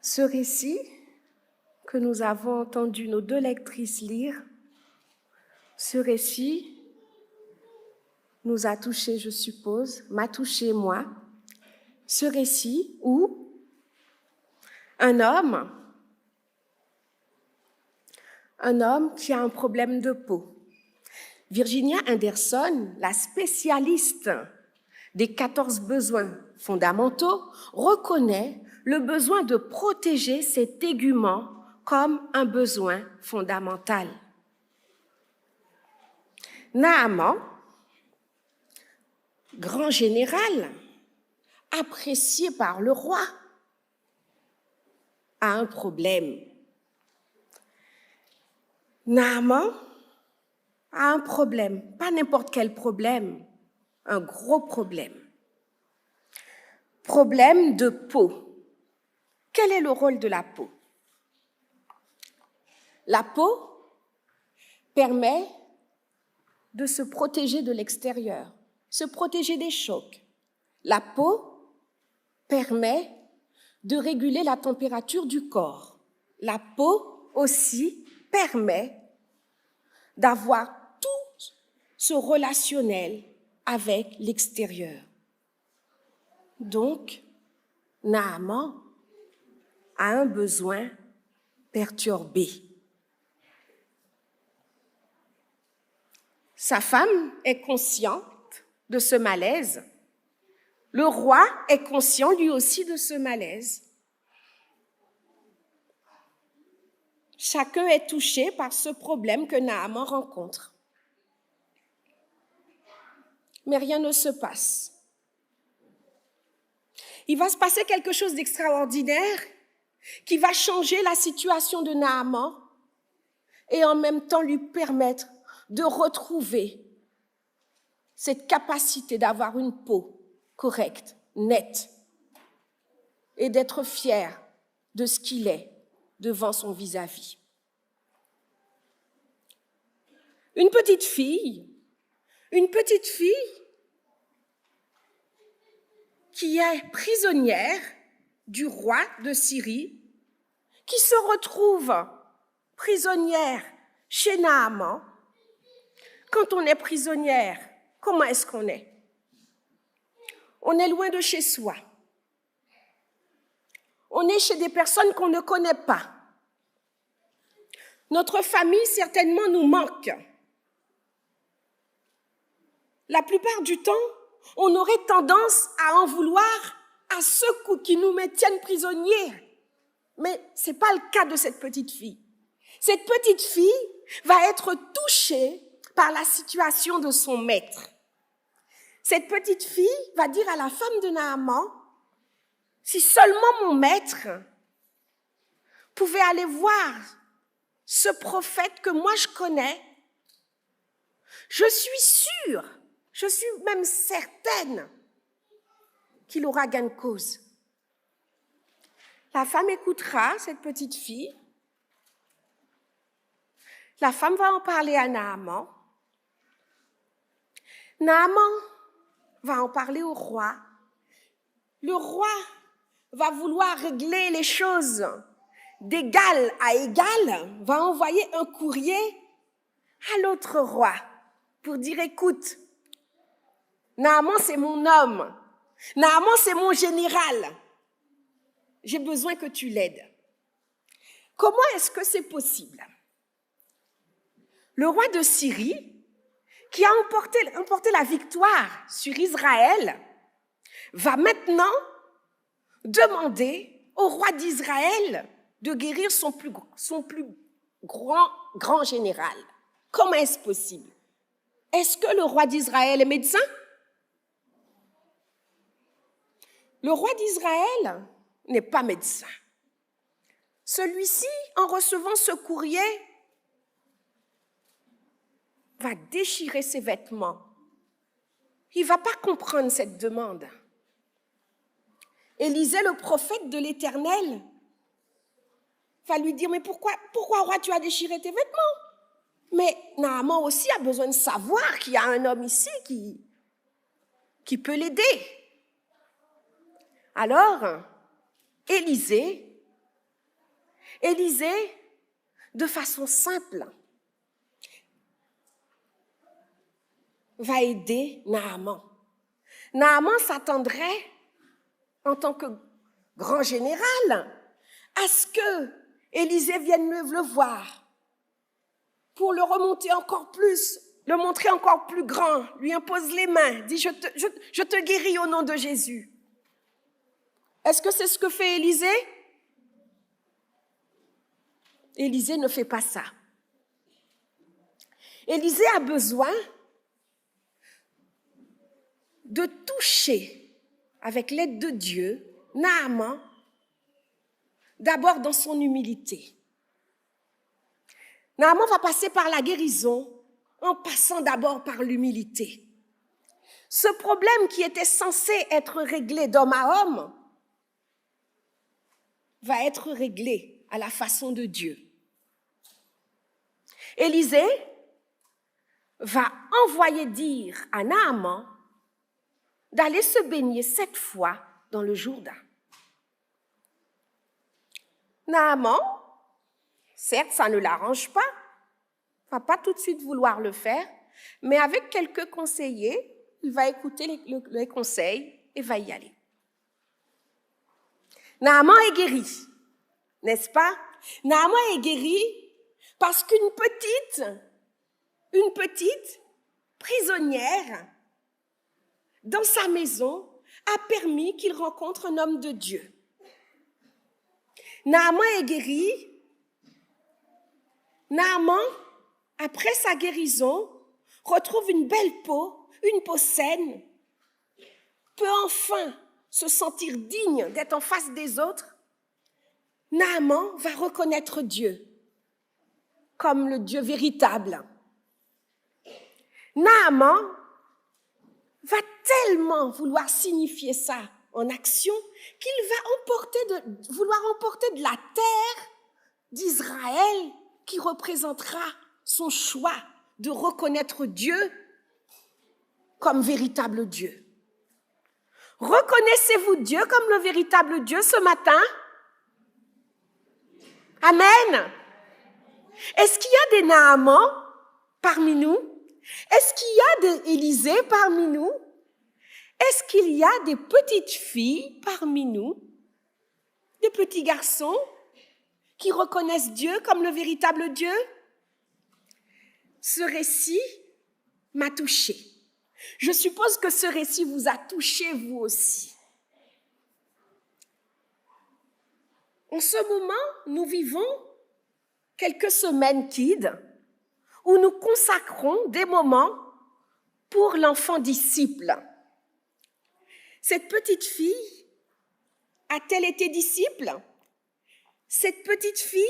Ce récit que nous avons entendu nos deux lectrices lire, ce récit nous a touchés, je suppose, m'a touché moi. Ce récit où un homme qui a un problème de peau. Virginia Anderson, la spécialiste des 14 besoins fondamentaux, reconnaît le besoin de protéger ses téguments comme un besoin fondamental. Naaman, grand général, apprécié par le roi, a un problème. Naaman a un problème, pas n'importe quel problème, un gros problème. Problème de peau. Quel est le rôle de la peau? La peau permet de se protéger de l'extérieur, se protéger des chocs. La peau permet de réguler la température du corps. La peau aussi permet d'avoir tout ce relationnel avec l'extérieur. Donc, Naaman a un besoin perturbé. Sa femme est consciente de ce malaise. Le roi est conscient lui aussi de ce malaise. Chacun est touché par ce problème que Naaman rencontre. Mais rien ne se passe. Il va se passer quelque chose d'extraordinaire qui va changer la situation de Naaman et en même temps lui permettre de retrouver cette capacité d'avoir une peau correcte, nette, et d'être fier de ce qu'il est devant son vis-à-vis. Une petite fille qui est prisonnière du roi de Syrie, qui se retrouve prisonnière chez Naaman. Quand on est prisonnière, comment est-ce qu'on est? On est loin de chez soi. On est chez des personnes qu'on ne connaît pas. Notre famille, certainement, nous manque. La plupart du temps, on aurait tendance à en vouloir à ceux qui nous maintiennent prisonniers. Mais ce n'est pas le cas de cette petite fille. Cette petite fille va être touchée par la situation de son maître. Cette petite fille va dire à la femme de Naaman, si seulement mon maître pouvait aller voir ce prophète que moi je connais, je suis sûre, je suis même certaine qu'il aura gain de cause. La femme écoutera cette petite fille. La femme va en parler à Naaman. Naaman va en parler au roi. Le roi va vouloir régler les choses d'égal à égal, va envoyer un courrier à l'autre roi pour dire, écoute, Naaman c'est mon homme, Naaman c'est mon général, j'ai besoin que tu l'aides. Comment est-ce que c'est possible? Le roi de Syrie, qui a emporté la victoire sur Israël, va maintenant demander au roi d'Israël de guérir son plus grand général. Comment est-ce possible? Est-ce que le roi d'Israël est médecin? Le roi d'Israël n'est pas médecin. Celui-ci, en recevant ce courrier, va déchirer ses vêtements. Il ne va pas comprendre cette demande. Élisée, le prophète de l'Éternel, va lui dire, mais pourquoi, roi, tu as déchiré tes vêtements? Mais Naaman aussi a besoin de savoir qu'il y a un homme ici qui peut l'aider. Alors, Élisée Élisée, de façon simple, va aider Naaman. Naaman s'attendrait, en tant que grand général, à ce que Élisée vienne le voir pour le remonter encore plus, le montrer encore plus grand, lui impose les mains, dit je te guéris au nom de Jésus. Est-ce que c'est ce que fait Élisée? Élisée ne fait pas ça. Élisée a besoin de toucher, avec l'aide de Dieu, Naaman, d'abord dans son humilité. Naaman va passer par la guérison en passant d'abord par l'humilité. Ce problème qui était censé être réglé d'homme à homme va être réglé à la façon de Dieu. Élisée va envoyer dire à Naaman d'aller se baigner 7 fois dans le Jourdain. Naaman, certes, ça ne l'arrange pas, il ne va pas tout de suite vouloir le faire, mais avec quelques conseillers, il va écouter les conseils et va y aller. Naaman est guéri, n'est-ce pas? Naaman est guéri parce qu'une petite prisonnière dans sa maison a permis qu'il rencontre un homme de Dieu. Naaman est guéri. Naaman, après sa guérison, retrouve une belle peau, une peau saine, peut enfin se sentir digne d'être en face des autres. Naaman va reconnaître Dieu comme le Dieu véritable. Naaman va tellement vouloir signifier ça en action qu'il va vouloir emporter de la terre d'Israël qui représentera son choix de reconnaître Dieu comme véritable Dieu. Reconnaissez-vous Dieu comme le véritable Dieu ce matin? Amen. Est-ce qu'il y a des Naaman parmi nous? Est-ce qu'il y a des Élisée parmi nous? Est-ce qu'il y a des petites filles parmi nous, des petits garçons qui reconnaissent Dieu comme le véritable Dieu? Ce récit m'a touchée. Je suppose que ce récit vous a touché vous aussi. En ce moment, nous vivons quelques semaines Kids où nous consacrons des moments pour l'enfant disciple. Cette petite fille a-t-elle été disciple? Cette petite fille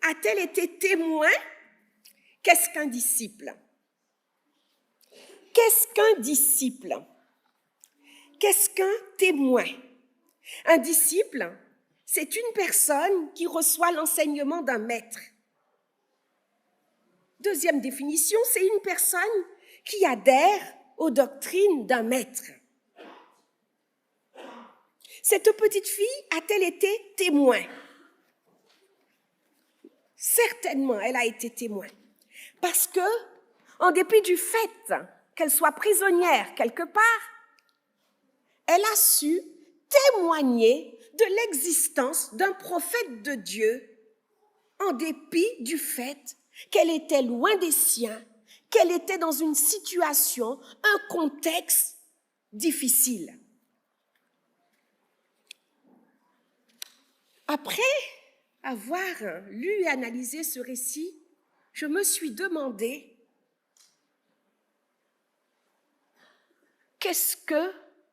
a-t-elle été témoin? Qu'est-ce qu'un disciple? Qu'est-ce qu'un disciple? Qu'est-ce qu'un témoin? Un disciple, c'est une personne qui reçoit l'enseignement d'un maître. Deuxième définition, c'est une personne qui adhère aux doctrines d'un maître. Cette petite fille a-t-elle été témoin? Certainement, elle a été témoin. Parce que, en dépit du fait qu'elle soit prisonnière quelque part, elle a su témoigner de l'existence d'un prophète de Dieu, en dépit du fait qu'elle était loin des siens, qu'elle était dans une situation, un contexte difficile. Après avoir lu et analysé ce récit, je me suis demandé qu'est-ce que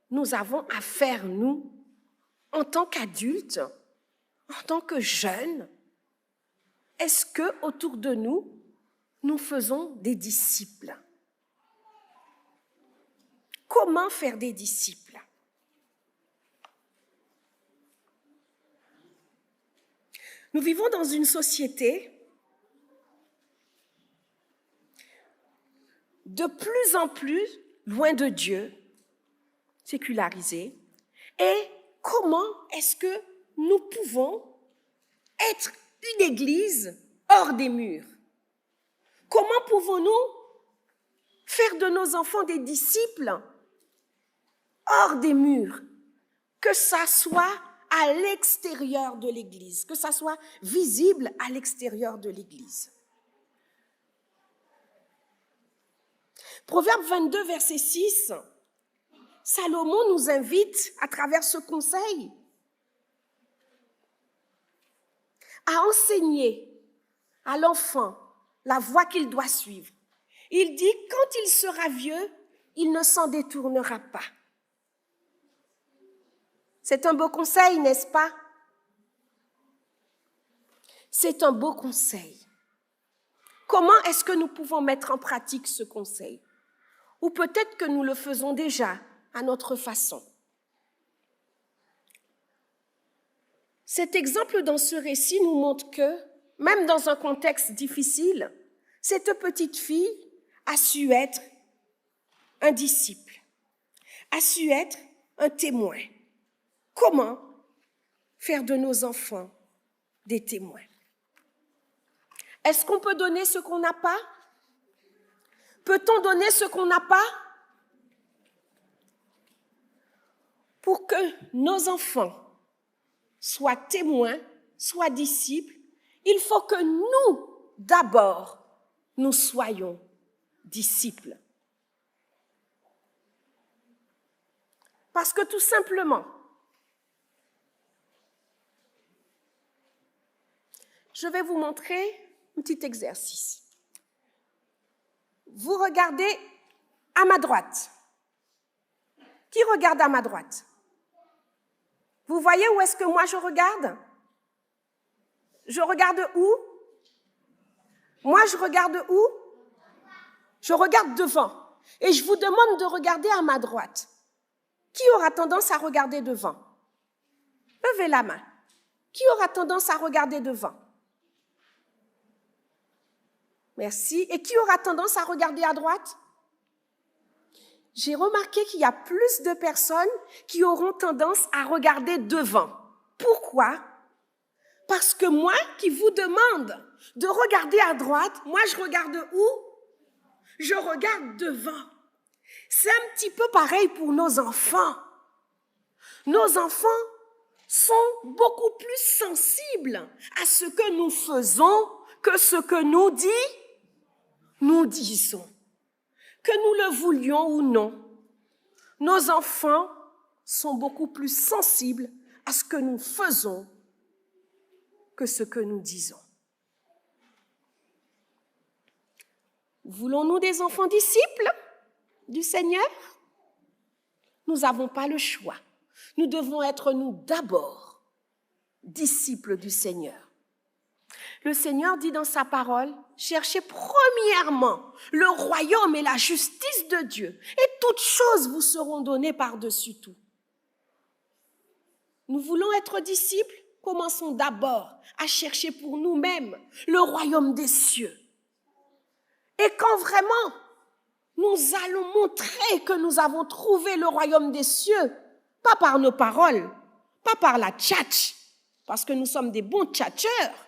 nous avons à faire, nous, en tant qu'adultes, en tant que jeunes? Est-ce que autour de nous, nous faisons des disciples? Comment faire des disciples? Nous vivons dans une société de plus en plus loin de Dieu, sécularisée. Et comment est-ce que nous pouvons être une église hors des murs? Comment pouvons-nous faire de nos enfants des disciples hors des murs? Que ça soit à l'extérieur de l'église, que ça soit visible à l'extérieur de l'église. Proverbe 22, verset 6, Salomon nous invite, à travers ce conseil, à enseigner à l'enfant la voie qu'il doit suivre. Il dit, quand il sera vieux, il ne s'en détournera pas. C'est un beau conseil, n'est-ce pas? C'est un beau conseil. Comment est-ce que nous pouvons mettre en pratique ce conseil? Ou peut-être que nous le faisons déjà à notre façon. Cet exemple dans ce récit nous montre que, même dans un contexte difficile, cette petite fille a su être un disciple, a su être un témoin. Comment faire de nos enfants des témoins? Est-ce qu'on peut donner ce qu'on n'a pas? Peut-on donner ce qu'on n'a pas? Pour que nos enfants soient témoins, soient disciples, il faut que nous, d'abord, nous soyons disciples. Parce que tout simplement, je vais vous montrer un petit exercice. Vous regardez à ma droite. Qui regarde à ma droite? Vous voyez où est-ce que moi je regarde? Je regarde où? Moi, je regarde où? Je regarde devant. Et je vous demande de regarder à ma droite. Qui aura tendance à regarder devant? Levez la main. Qui aura tendance à regarder devant? Merci. Et qui aura tendance à regarder à droite? J'ai remarqué qu'il y a plus de personnes qui auront tendance à regarder devant. Pourquoi? Parce que moi qui vous demande de regarder à droite, moi je regarde où? Je regarde devant. C'est un petit peu pareil pour nos enfants. Nos enfants sont beaucoup plus sensibles à ce que nous faisons que ce que nous disons. Que nous le voulions ou non, nos enfants sont beaucoup plus sensibles à ce que nous faisons que ce que nous disons. Voulons-nous des enfants disciples du Seigneur? Nous n'avons pas le choix. Nous devons être, nous, d'abord, disciples du Seigneur. Le Seigneur dit dans sa parole, cherchez premièrement le royaume et la justice de Dieu, et toutes choses vous seront données par-dessus tout. Nous voulons être disciples, commençons d'abord à chercher pour nous-mêmes le royaume des cieux. Et quand vraiment nous allons montrer que nous avons trouvé le royaume des cieux, pas par nos paroles, pas par la tchatch, parce que nous sommes des bons tchatcheurs,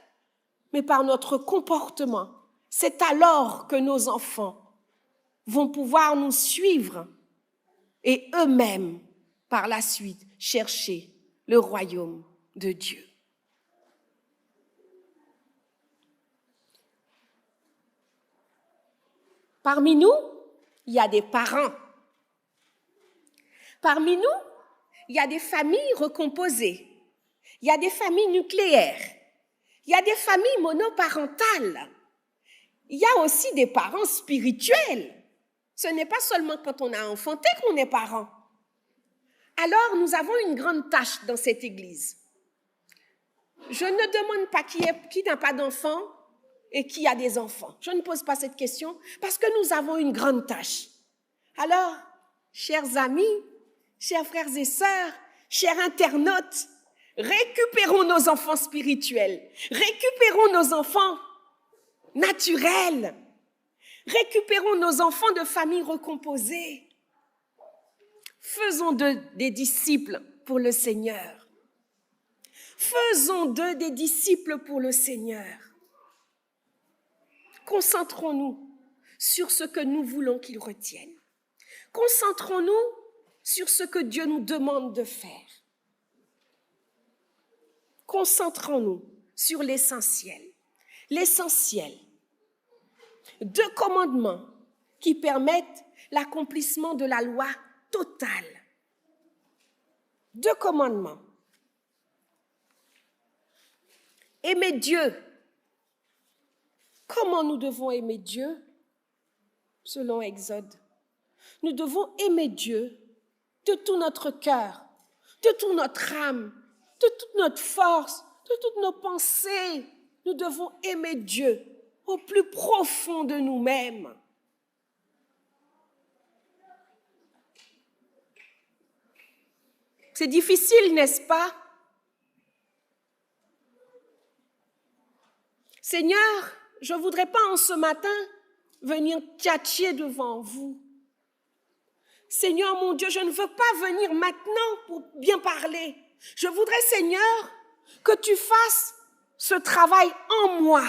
mais par notre comportement, c'est alors que nos enfants vont pouvoir nous suivre et eux-mêmes, par la suite, chercher le royaume de Dieu. Parmi nous, il y a des parents. Parmi nous, il y a des familles recomposées. Il y a des familles nucléaires. Il y a des familles monoparentales. Il y a aussi des parents spirituels. Ce n'est pas seulement quand on a enfanté qu'on est parent. Alors, nous avons une grande tâche dans cette église. Je ne demande pas qui n'a pas d'enfant et qui a des enfants. Je ne pose pas cette question parce que nous avons une grande tâche. Alors, chers amis, chers frères et sœurs, chers internautes, récupérons nos enfants spirituels, récupérons nos enfants naturels, récupérons nos enfants de familles recomposées. Faisons des disciples pour le Seigneur. Faisons d'eux des disciples pour le Seigneur. Concentrons-nous sur ce que nous voulons qu'ils retiennent. Concentrons-nous sur ce que Dieu nous demande de faire. Concentrons-nous sur l'essentiel. L'essentiel. 2 commandements qui permettent l'accomplissement de la loi totale. 2 commandements. Aimer Dieu. Comment nous devons aimer Dieu? Selon Exode. Nous devons aimer Dieu de tout notre cœur, de toute notre âme, de toute notre force, de toutes nos pensées. Nous devons aimer Dieu au plus profond de nous-mêmes. C'est difficile, n'est-ce pas? Seigneur, je ne voudrais pas en ce matin venir tchatcher devant vous. Seigneur mon Dieu, je ne veux pas venir maintenant pour bien parler. Je voudrais, Seigneur, que tu fasses ce travail en moi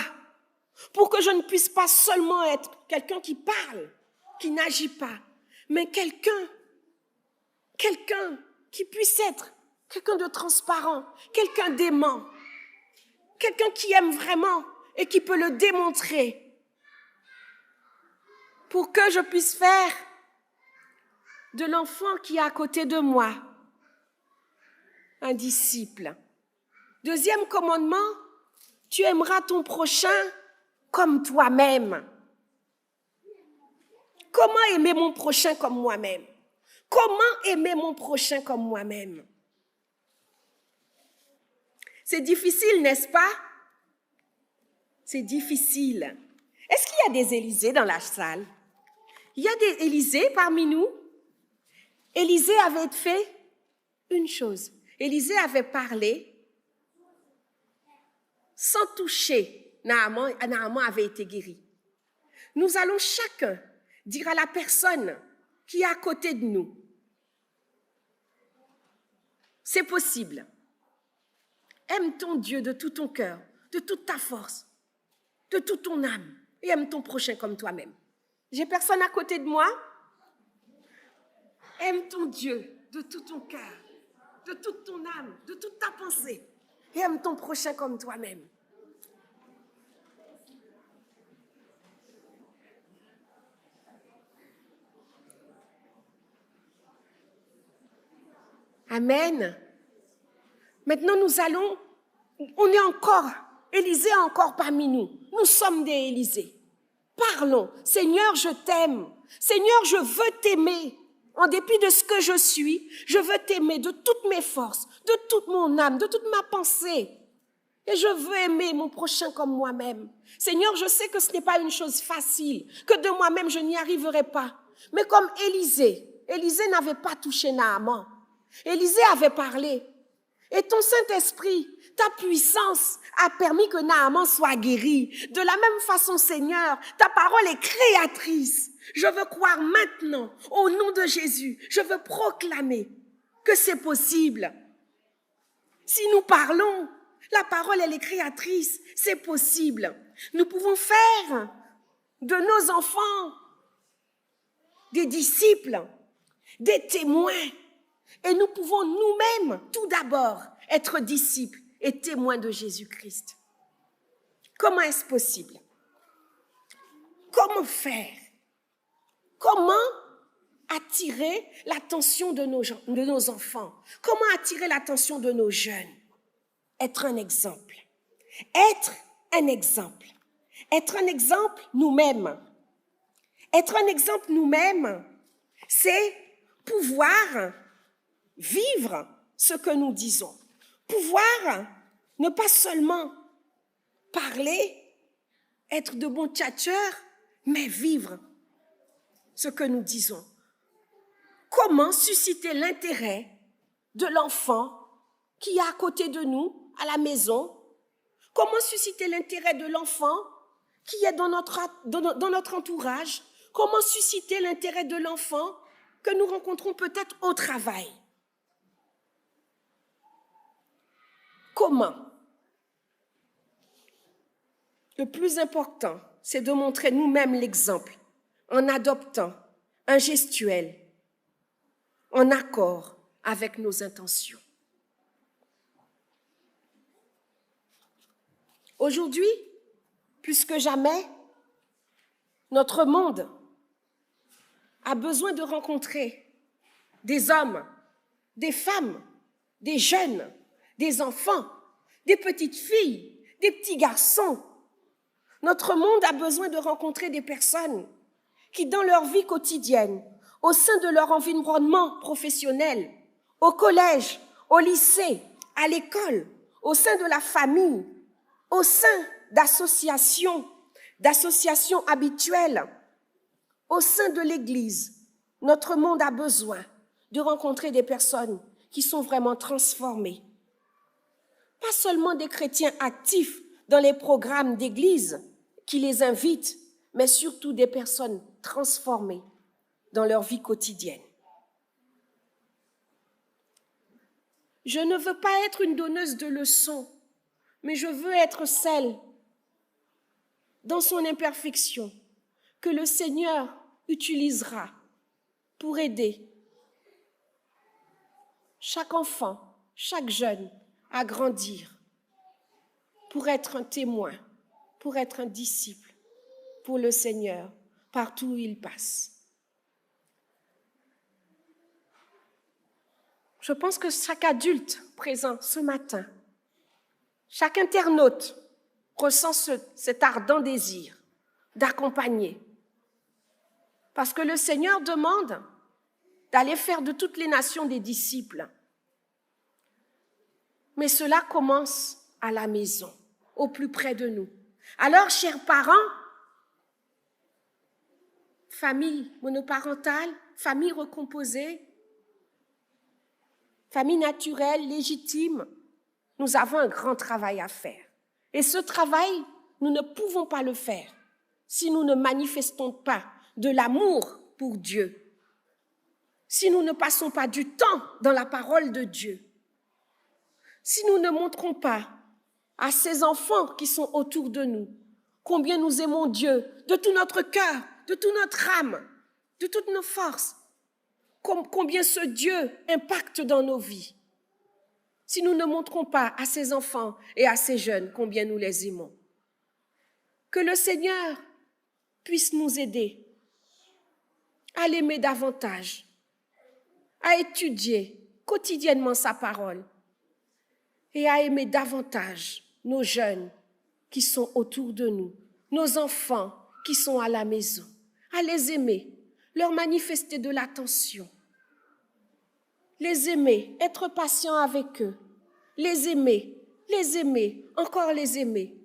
pour que je ne puisse pas seulement être quelqu'un qui parle, qui n'agit pas, mais quelqu'un qui puisse être quelqu'un de transparent, quelqu'un d'aimant, quelqu'un qui aime vraiment et qui peut le démontrer pour que je puisse faire de l'enfant qui est à côté de moi un disciple. 2e commandement, tu aimeras ton prochain comme toi-même. Comment aimer mon prochain comme moi-même? Comment aimer mon prochain comme moi-même? C'est difficile, n'est-ce pas? C'est difficile. Est-ce qu'il y a des Élysées dans la salle? Il y a des Élysées parmi nous? Élisée avait fait une chose. Élisée avait parlé sans toucher. Naaman avait été guéri. Nous allons chacun dire à la personne qui est à côté de nous, c'est possible. Aime ton Dieu de tout ton cœur, de toute ta force, de toute ton âme, et aime ton prochain comme toi-même. J'ai personne à côté de moi? Aime ton Dieu de tout ton cœur, de toute ton âme, de toute ta pensée, et aime ton prochain comme toi-même. Amen. Maintenant, on est encore, Élisée est encore parmi nous. Nous sommes des Élisées. Parlons. Seigneur, je t'aime. Seigneur, je veux t'aimer. En dépit de ce que je suis, je veux t'aimer de toutes mes forces, de toute mon âme, de toute ma pensée. Et je veux aimer mon prochain comme moi-même. Seigneur, je sais que ce n'est pas une chose facile, que de moi-même je n'y arriverai pas. Mais comme Élisée n'avait pas touché Naaman. Élisée avait parlé. Et ton Saint-Esprit, ta puissance a permis que Naaman soit guéri. De la même façon, Seigneur, ta parole est créatrice. Je veux croire maintenant, au nom de Jésus, je veux proclamer que c'est possible. Si nous parlons, la parole, elle est créatrice, c'est possible. Nous pouvons faire de nos enfants des disciples, des témoins. Et nous pouvons nous-mêmes, tout d'abord, être disciples et témoins de Jésus-Christ. Comment est-ce possible? Comment faire? Comment attirer l'attention de nos enfants? Comment attirer l'attention de nos jeunes? Être un exemple. Être un exemple. Être un exemple nous-mêmes. Être un exemple nous-mêmes, c'est pouvoir vivre ce que nous disons. Pouvoir ne pas seulement parler, être de bons tchatcheurs, mais vivre ce que nous disons. Comment susciter l'intérêt de l'enfant qui est à côté de nous, à la maison? Comment susciter l'intérêt de l'enfant qui est dans notre entourage? Comment susciter l'intérêt de l'enfant que nous rencontrons peut-être au travail? Comment? le plus important, c'est de montrer nous-mêmes l'exemple en adoptant un gestuel en accord avec nos intentions. Aujourd'hui, plus que jamais, notre monde a besoin de rencontrer des hommes, des femmes, des jeunes, des enfants, des petites filles, des petits garçons. Notre monde a besoin de rencontrer des personnes qui, dans leur vie quotidienne, au sein de leur environnement professionnel, au collège, au lycée, à l'école, au sein de la famille, au sein d'associations habituelles, au sein de l'Église, notre monde a besoin de rencontrer des personnes qui sont vraiment transformées. Pas seulement des chrétiens actifs dans les programmes d'Église qui les invitent, mais surtout des personnes transformées dans leur vie quotidienne. Je ne veux pas être une donneuse de leçons, mais je veux être celle, dans son imperfection, que le Seigneur utilisera pour aider chaque enfant, chaque jeune à grandir, pour être un témoin, pour être un disciple pour le Seigneur partout où il passe. Je pense que chaque adulte présent ce matin, chaque internaute ressent cet ardent désir d'accompagner. Parce que le Seigneur demande d'aller faire de toutes les nations des disciples. Mais cela commence à la maison, au plus près de nous. Alors, chers parents, famille monoparentale, famille recomposée, famille naturelle, légitime, nous avons un grand travail à faire. Et ce travail, nous ne pouvons pas le faire si nous ne manifestons pas de l'amour pour Dieu, si nous ne passons pas du temps dans la parole de Dieu, si nous ne montrons pas à ces enfants qui sont autour de nous combien nous aimons Dieu de tout notre cœur, de toute notre âme, de toutes nos forces, combien ce Dieu impacte dans nos vies. Si nous ne montrons pas à ces enfants et à ces jeunes combien nous les aimons. Que le Seigneur puisse nous aider à l'aimer davantage, à étudier quotidiennement sa parole et à aimer davantage nos jeunes qui sont autour de nous, nos enfants qui sont à la maison, à les aimer, leur manifester de l'attention, les aimer, être patient avec eux, les aimer, encore les aimer,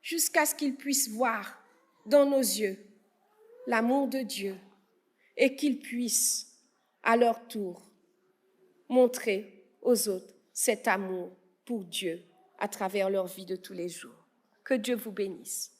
jusqu'à ce qu'ils puissent voir dans nos yeux l'amour de Dieu et qu'ils puissent, à leur tour, montrer aux autres cet amour pour Dieu à travers leur vie de tous les jours. Que Dieu vous bénisse.